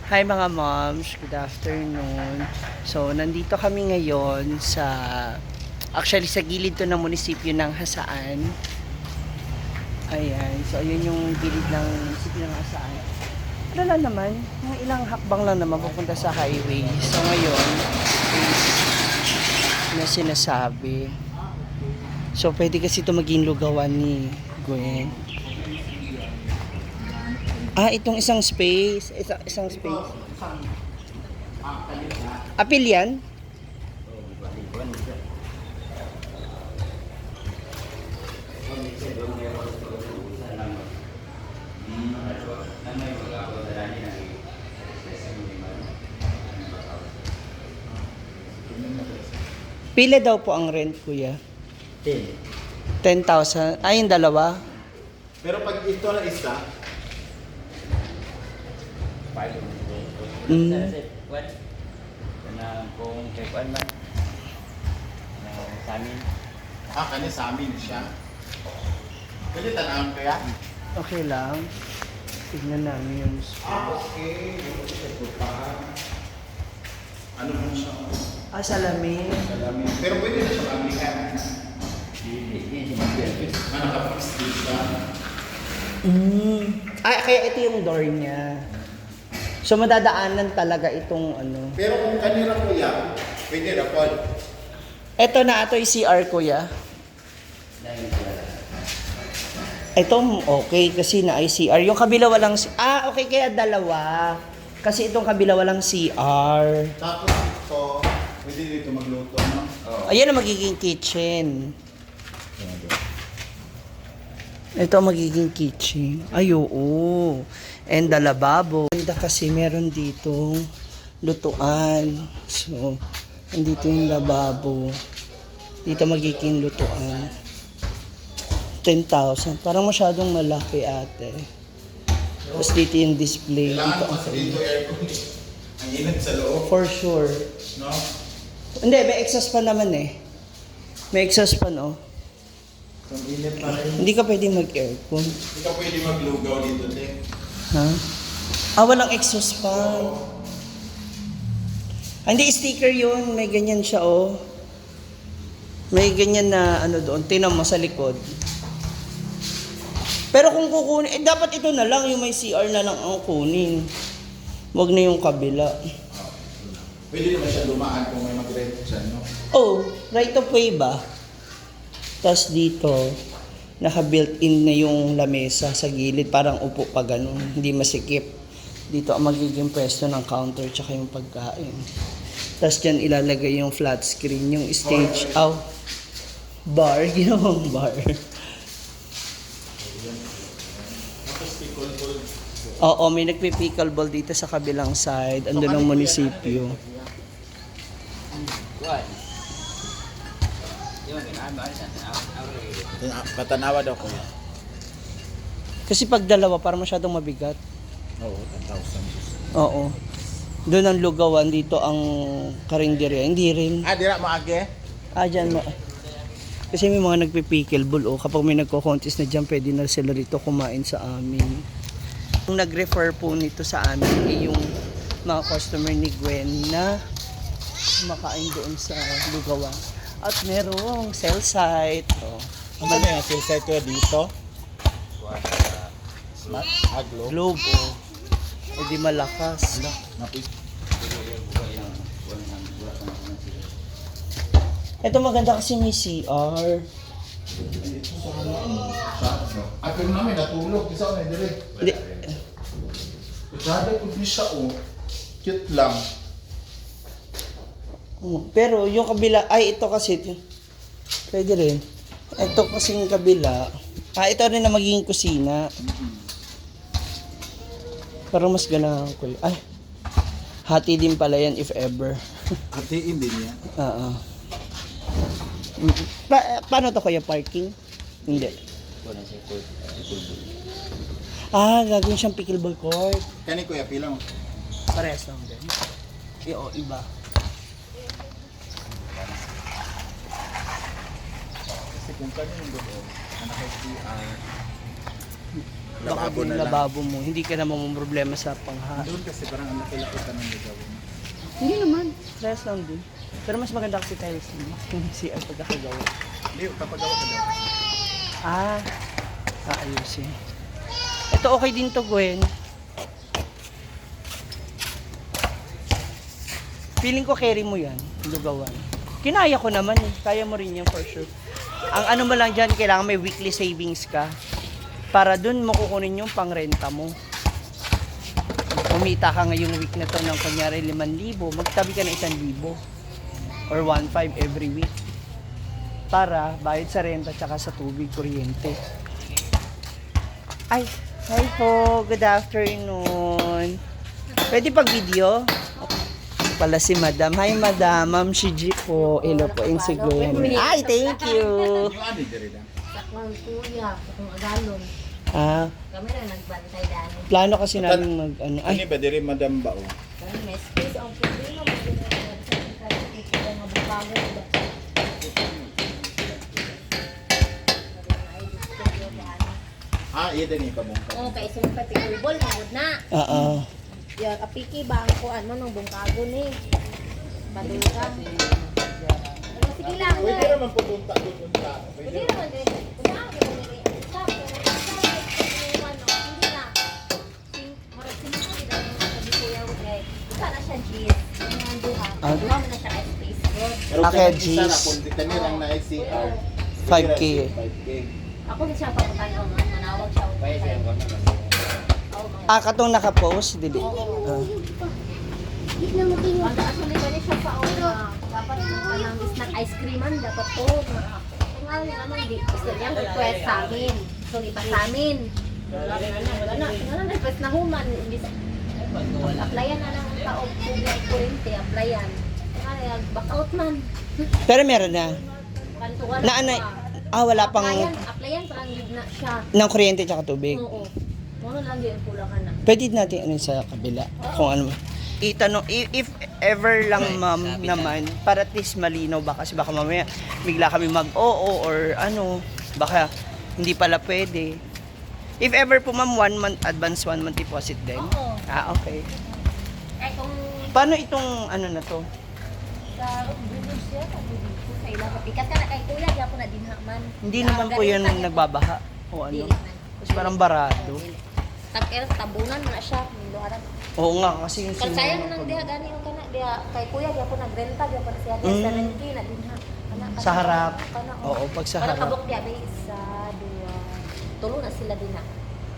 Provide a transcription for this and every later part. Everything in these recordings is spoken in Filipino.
Hi mga moms, good afternoon. So, nandito kami ngayon actually sa gilid to ng munisipyo ng Hasaan. Ayan, so ayun yung gilid ng munisipyo ng Hasaan. Ano lang naman, mga ilang hakbang lang naman pupunta sa highway. So ngayon, na sinasabi. So, pwede kasi ito maging lugawan ni Gwen. Itong isang space. Isang space. Apil yan? Pila daw po ang rent, kuya? 10,000. Yung dalawa? Pero pag ito na isa, Kung kailan man sa amin. kanya sa amin siya. Pwede tanawin kaya? Okay lang. Tignan namin yung space. Okay. Ano mo siya? Salamin. Salamin. Pero pwede na siya pamilihan. Hindi siya Nakapix din siya. Kaya ito yung door niya. So, madadaanan talaga itong ano. Pero kung kanila kuya, pwede na po. Ito na, ito yung CR, kuya. Ito, okay, kasi na ICR. Yung kabila walang... okay, kaya dalawa. Kasi itong kabila walang CR. Tapos ito, pwede dito magluto, no? Ayan ang magiging kitchen. Ito ang magiging kitchen. Ay, oo. And the lababo. Ganda kasi meron ditong lutuan. So, andito yung lababo. Dito magiging lutuan. 10,000. Parang masyadong malaki, ate. Tapos dito yung display. Kailangan Dito mo sa dito aircon. Ang init sa loob, For sure. no? Hindi, may exhaust pa naman eh. May exhaust pa, no? Ang init pa rin. Hindi ka pwedeng mag-aircon. Hindi ka pwede maglugaw dito, te. Ha? Walang exhaust fan. Hindi, sticker yun. May ganyan siya, oh. May ganyan na, ano doon. Tinan mo sa likod. Pero kung kukunin, dapat ito na lang. Yung may CR na lang ang kunin. Huwag na yung kabila. Pwede naman siya lumaan kung may mag-rent siya, no? Right of way ba? Tapos dito, naka-built-in na yung lamesa sa gilid. Parang upo pa ganun. Hindi masikip. Dito ang magiging pwesto ng counter tsaka yung pagkain. Tapos dyan ilalagay yung flat screen, yung stage. Bar. Ginawang bar. Oo, may nagpi-pickleball dito sa kabilang side. Andun ang munisipyo. Patanawa daw kuya. Kasi pag dalawa, parang masyadong mabigat. Oo, 10,000. Oo. Doon ang lugawan, dito ang karinderya. Hindi rin. Dira mo age? Dyan mo. Kasi may mga nagpipickleball, kapag may nagko-contest na dyan, pwede na sila rito kumain sa amin. Yung nag-refer po nito sa amin, yung mga customer ni Gwen na kumakain doon sa lugawan. At merong cell site. Ano ba yung silsay ko dito? Smart? Globe? Globe, Hindi malakas. Ito maganda kasi may CR. Pero namin natulog. Isa ko na direct. Hindi. Sabi ko di siya, cute lang. Pero yung kabila, ito kasi, pwede rin. Ito kasi yung kabila, ito rin na magiging kusina. Pero mas ganahan ko yun. Hati din pala yan if ever. Hatiin din yan. Oo. Paano to kuya, parking? Hindi. Gagawin siyang pickleball court. Kani kuya, pila mo? Parehas lang din. Iba. Kasi kung kani yung doon, na naka-CR, Baka Lababo din na lang. lababo mo. Hindi ka na problema sa pangha. Doon kasi parang ang laki-laki ka ng gagawin. Hindi naman. Stress lang din. Pero mas maganda kasi tiles din. Yung CR pagkakagawa. Hindi, papagawa ka daw. Ah, ayusin. Ito okay din to, Gwen. Feeling ko carry mo yan, lugawan. Kinaya ko naman eh. Kaya mo rin yan for sure. Ang ano mo lang dyan, kailangan may weekly savings ka. Para dun mo kukunin yung pangrenta mo. Kumita ka ngayong week na to ng kunyari 5,000, magtabi ka ng 1,000 or 1,500 every week. Para bayad sa renta tsaka sa tubig, kuryente. Ay, hi po. Good afternoon. Pwede pag video? Pala si Madam. Hi Madam. Ma'am Shiji po. Hello po. Instagram. Ay, thank you. Yung ano, Derida? Sakman kuya, kung agalon. Ah, Kami na nagbantay daan. plano kasi namin mag ano. Ano Ay, ba, Dere, Madam Bao? Kami may space ang problema. Iya din ipabungka. Oo, kay sumpay pikulbol, mangod na. oo. Ya, kapiki ba ang kuan mo nung bungkago ni? Badul ka. Pero sige lang. Pwede na. naman pupunta doon unta. Pwede naman din. Kumain mo ni. Stop. Hindi na. Marag sinunod na yung sabi ko yaw eh. Isa na siya cheese. Ang duha. Ah. Duha mo na siya kay space good. Pero Okay, kaya isa G's. na, kung di kami lang na ICR. 5K. 5K. Ako din siya papunta ng manawag siya. Kaya siya yung kanya. Ah, katong naka-post, dili. Ah. Actually, pwede siya pa dapat ng snack ice creaman, dapat po. Kung ano naman, di gusto niyang request sa amin. So, iba sa amin. Wala na request na human. Applyan na lang ang taog, tubig, kurente, applyan. Back out man. Pero meron na. Kanto wala Na ano, wala pang Applyan, parang lead na siya. ng kuryente tsaka tubig. Oo. Ano lang din, kulang ka na. Pwede natin ano sa kabila. Kung ano. Itanong, if ever lang ma'am naman, para at least malinaw ba? Kasi baka mamaya bigla kami mag-oo or ano, baka hindi pala pwede. If ever po ma'am, 1 month advance, 1 month deposit din? Oo. Ah, okay. Eh kung Paano itong ano na to? sa bubog siya, sa bubog ko, sa ilang kapikat ka na kay kuya, di ako na dinhaman. Hindi naman po yan nagbabaha o ano. Kasi parang barado. Takil, tabunan mo na siya. Luharan. Oo nga, kasi yung Kung sayang nang diha, gani yung kana, diha, kay kuya, di ako nagrenta, di ako na siya, diha, 7K na dinha. Sa harap. Oo, pag sa harap. Parang kabok diha, may isa, dua, tulo na sila dinha.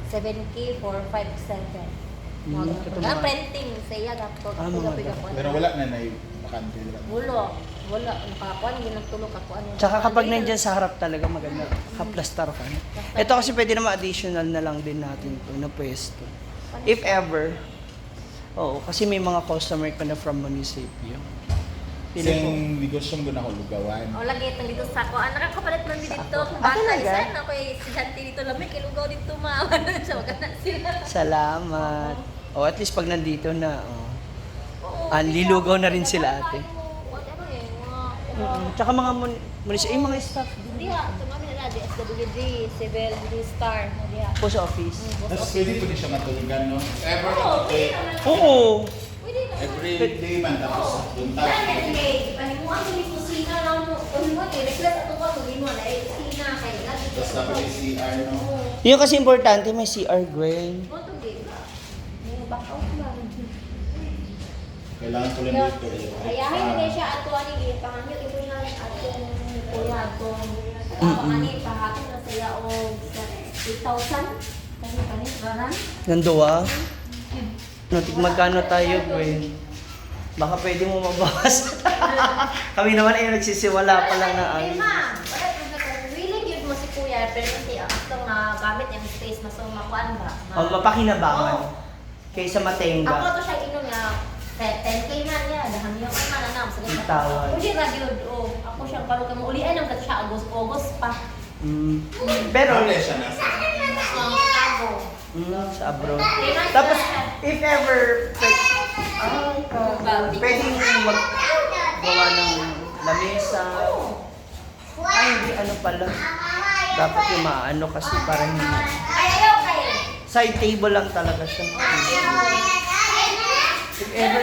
7K for 5-7. Katulad. Printing, saya gapto. Ah, mga Pero wala na na bakante. Wala, nakakuan, hindi nagtulog ako. Tsaka kapag nandyan sa harap talaga maganda, kaplastar ka. Ito kasi pwede naman additional na lang din natin ito na pwesto. If ever, oo, kasi may mga customer ka na from municipio. Pili ko. Sing negosyong doon ako lugawan. O lagi itong dito sa ako. Nakakapalit man din dito. Ah, Bata, talaga? isa na ko si Janty dito lamig. Ilugaw dito maawan na siya. Wag na sila. Salamat. O at least pag nandito na, Oo, lilugaw na rin sila ate. Wag ano eh. Mga, Tsaka mga municipio, mga staff Hindi ha. Tumami na di SWD, Civil, Star. Hindi ha. po sa office. Tapos pwede po din siya matulugan, no? Ever, Oo, pwede okay. naman. Oo. Pwede naman. Every day man, tapos punta. Sige, panimuan mo yung kusina lang mo. Kung mo, i-reflect ato ka, kung mo na kusina. Kaya lagi Tapos tapos yung CR, no? Yung kasi importante, may CR Gwen. Mo to di. May back out lang. Kailangan ko lang dito. Ayahin na siya ato ani pangangyo ito na atong kuya atong ani pahatod na sila og 8,000 kani baran. Nandoa. No, magkano tayo, Gwen? Baka pwede mo mabawas. Kami naman ay nagsisiwala pa lang na Ay ano. ma, wala pud na kung willing yun mo si kuya pero kasi atong gamit yung space mas makuan ba. O, mapakinabangan. Kaysa matenga. Ako to siya inom nga 10K man niya, dahang niya man anam sa Bitawan. Pwede ra gyud ako siyang paro ka mo ulian ang siya August pa. Pero, Pero siya nasa. Chicago. sa abroad. Tapos, if ever, pwedeng maggawa ng lamesa. Ay, hindi, ano pala. Dapat yung maano kasi para hindi. Ay, ayaw kayo. Side table lang talaga siya. If ever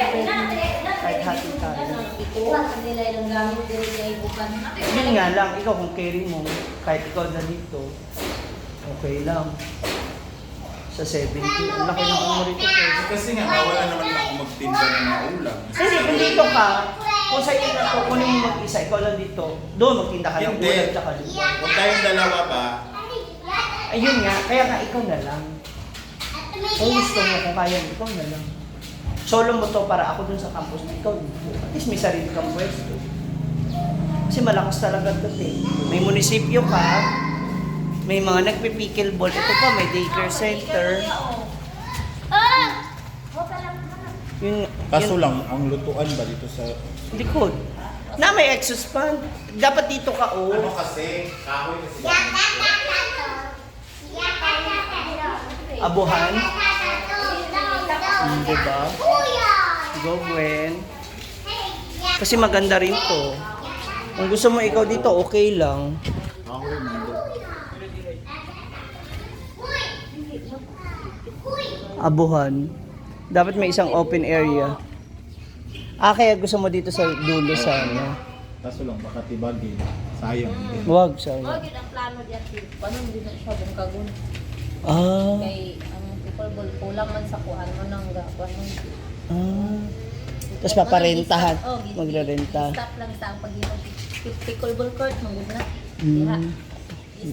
kahit hati tayo. Ikuha nila yung gamit dito ay bukan. Yun nga lang, ikaw kung carry mo, kahit ikaw na dito, okay lang. Sa 70, ang laki ng ano rito. Kasi nga, bawal na naman ako magtinda ng mga ulam. Kasi kung dito ka, kung sa iyo na to, kunin mo mag-isa, ikaw lang dito, doon magtinda ka ng Hindi. ulam tsaka lupa. Kung tayong dalawa pa, Ayun nga, kaya nga ikaw na lang. Kung gusto mo, kung kaya mo, ikaw na lang. Solo mo to para ako dun sa campus, ikaw dito. At least may sarili kang pwesto. Kasi malakas talaga ito eh. May munisipyo ka, may mga nagpipickleball. Ito pa, may daycare center. Yun, kaso yun, lang, ang lutuan ba dito sa... likod. Na may exhaust fan. Dapat dito ka, oh. Ano kasi, kahoy kasi. Abuhan. Diba? Go, Gwen. Kasi maganda rin to. Kung gusto mo ikaw dito, okay lang. Kahoy man doon. Abuhan. Dapat may isang open area. Kaya gusto mo dito sa dulo sa ano. Kaso lang, baka tibagin. Sayang din. Wag, sorry. Huwag yun ang plano diyan. Paano hindi na siya bungkagun? Ah. Kay ang people ball kulang man sa kuan mo nang gawan mo. Tapos paparentahan. Magrarenta. Stop lang sa ang paghilom. Pickleball court mo na. Mm. Diha.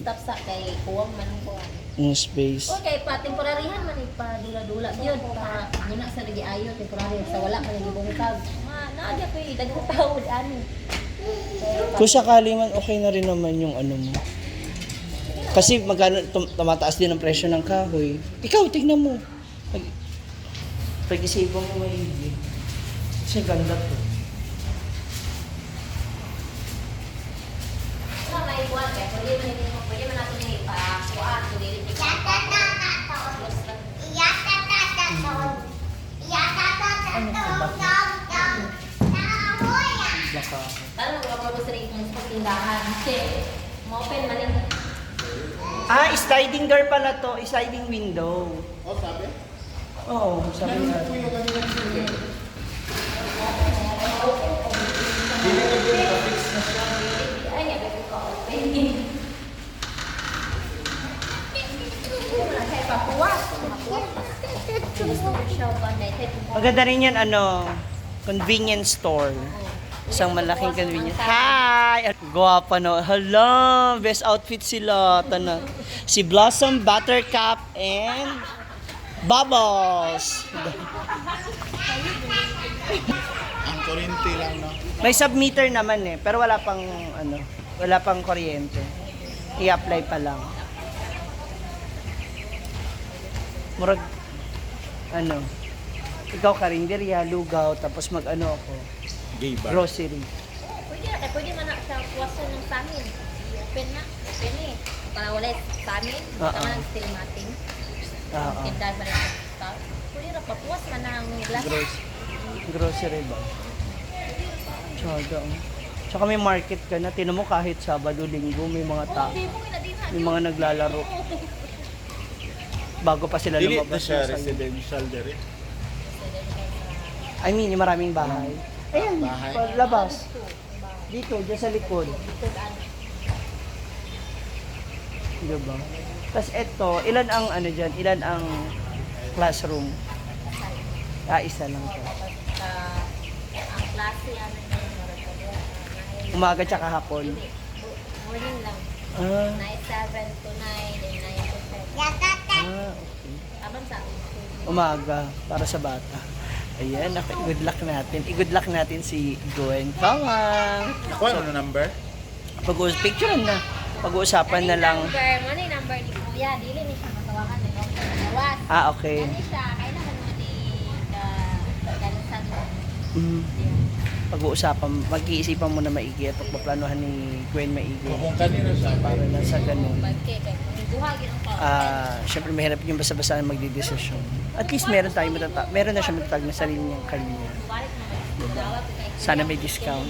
Stop sa kay kuwang man ang kuan. Yung space. Okay, pa temporaryhan man ipadula-dula gyud para guna sa lagi ayo temporary sa wala man gibungkag. Naadya ko daghang taud ani. Kung sakali man, okay na rin naman yung ano mo. Kasi magkano tumataas din ang presyo ng kahoy. Ikaw, tignan mo. Pag-isipan mo maigi. Kasi ganda to. Wala may kuan kay pwede man natin ni pa kuan so dili ni Baka. Talo ko pa sa ring sa tindahan. Kasi mo-open man ni. Sliding door pala to. Sliding window. Oh, sabi? Oo, sabi nga. Ay, nga ko open. Wala siya papuwas. Gusto ko siya ba na Maganda rin yan, convenience store. Isang malaking convenience. Hi! Guwapa no. Hala, best outfit sila. Tana. Si Blossom, Buttercup, and Bubbles. Ang kuryente lang, no? May submeter naman pero wala pang kuryente. I-apply pa lang. Murag, ikaw karinderya, lugaw, tapos mag-ano ako, Gay bar. grocery. Pwede man na sa puwasan ng samin. Open na. Open eh. Para wala samin. Tama lang still mating. Tindahan pa rin sa stock. Pwede na papuwas man ng glass. Grocery ba? Tsada. Tsaka may market ka na. Tinan mo kahit Sabado, Linggo, may mga Hindi mo kinadina. may mga naglalaro. Bago pa sila Dili na lumabas siya na sa'yo. residential dire. I mean, yung maraming bahay. Ayan, Bahay. paglabas. Dito, dyan sa likod. Diba? Tapos eto, ilan ang dyan? Ilan ang classroom? Isa lang to. Ang klase Umaga tsaka hapon. morning lang. 7 to 9 and 9 to 10. Okay. Abang sa akin. Umaga, para sa bata. Ayan, good luck natin. I-good luck natin si Gwen. Kawang! Ako, ano number? Picturean na. Pag-uusapan na lang. Ano yung number ni Kuya? Dili ni siya matawakan ni Dr. Lawas. Okay. Ano siya? Kailangan mo ni Galisan mo. Pag-uusapan, mag-iisipan mo na maigi at paplanuhan ni Gwen maigi. Kung kanina siya, Para na sa ganun. Bagke, kay duhagin ang pa. Siyempre mahirap yung basta-basta na magdidesisyon. At least meron na siya matatag na sarili niyang kanya. Balik mo. Sana may discount.